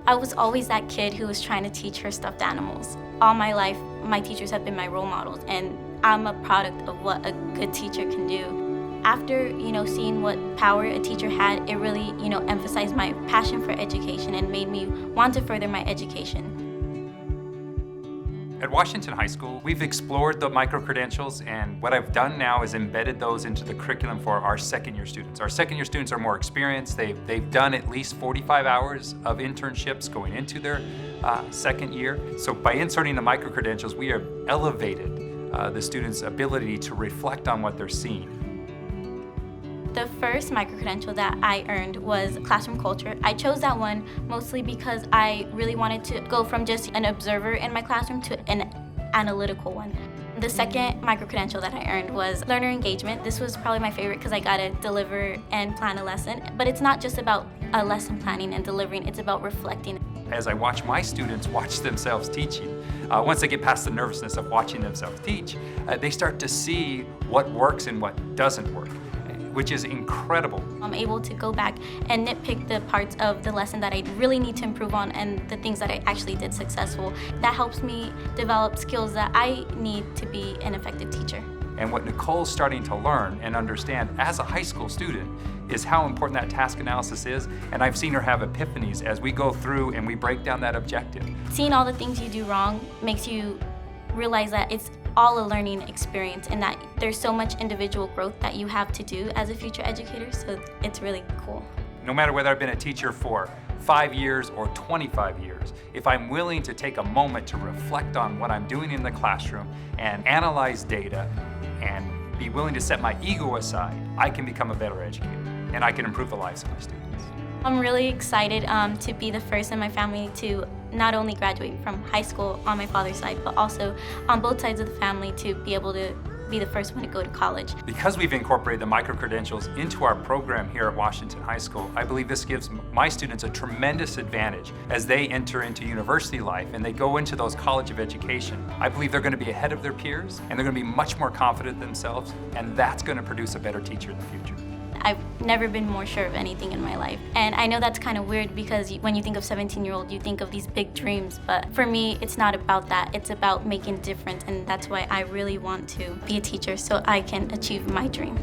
I was always that kid who was trying to teach her stuffed animals. All my life, my teachers have been my role models, and I'm a product of what a good teacher can do. After, seeing what power a teacher had, it really, emphasized my passion for education and made me want to further my education. At Washington High School, we've explored the micro-credentials, and what I've done now is embedded those into the curriculum for our second-year students. Our second-year students are more experienced. They've done at least 45 hours of internships going into their second year. So by inserting the micro-credentials, we have elevated the students' ability to reflect on what they're seeing. The first micro-credential that I earned was classroom culture. I chose that one mostly because I really wanted to go from just an observer in my classroom to an analytical one. The second micro-credential that I earned was learner engagement. This was probably my favorite because I got to deliver and plan a lesson. But it's not just about a lesson planning and delivering, it's about reflecting. As I watch my students watch themselves teaching, once they get past the nervousness of watching themselves teach, they start to see what works and what doesn't work, which is incredible. I'm able to go back and nitpick the parts of the lesson that I really need to improve on and the things that I actually did successful. That helps me develop skills that I need to be an effective teacher. And what Nicole's starting to learn and understand as a high school student is how important that task analysis is, and I've seen her have epiphanies as we go through and we break down that objective. Seeing all the things you do wrong makes you realize that it's all a learning experience and that there's so much individual growth that you have to do as a future educator, so it's really cool. No matter whether I've been a teacher for 5 years or 25 years, if I'm willing to take a moment to reflect on what I'm doing in the classroom and analyze data and be willing to set my ego aside, I can become a better educator and I can improve the lives of my students. I'm really excited to be the first in my family to not only graduate from high school on my father's side, but also on both sides of the family to be able to be the first one to go to college. Because we've incorporated the micro-credentials into our program here at Washington High School, I believe this gives my students a tremendous advantage as they enter into university life and they go into those college of education. I believe they're going to be ahead of their peers and they're going to be much more confident themselves, and that's going to produce a better teacher in the future. I've never been more sure of anything in my life. And I know that's kind of weird because when you think of 17-year-old, you think of these big dreams. But for me, it's not about that. It's about making a difference. And that's why I really want to be a teacher so I can achieve my dream.